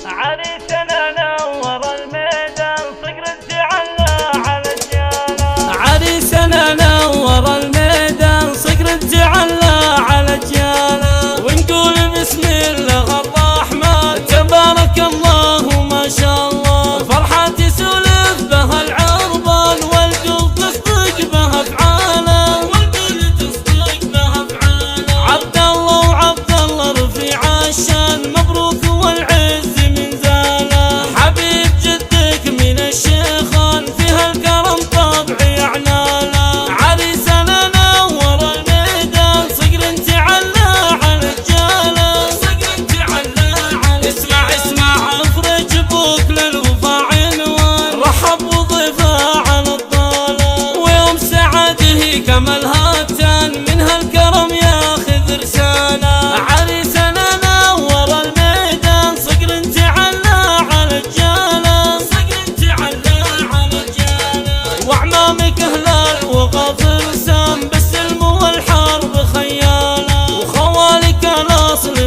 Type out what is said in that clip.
عريسنا نور الميدان صقر تعلى على الجيالة. عريسنا نور الميدان صقر تعلى على الجيالة. ونقول بسم الله الرحمن تبارك الله ما شاء الله. فرحة تسولف بها العربان والقلب تصدق بها افعاله. والقلب تصدق بها افعاله. عبد الله وعبد الله رفيع الشان مبروك والعز من زاله. حبيب جدك من الشيخان فيها الكرم طبعي اعلاله. عريسنا نور الميدان صقر تعلى على الجاله. صقر تعلى على اسمع افرج ابوك للوفا عنوان. رحب وضيفه على الضاله. ويوم سعده كمل هاتان من هالكرم ياخذ رساله. عريسنا نور الميدان صقر تعلى على الجاله. صقر تعلى على الجاله. واعمامك هلال وغافر سام بالسلم والحرب خياله. وخوالك الاصل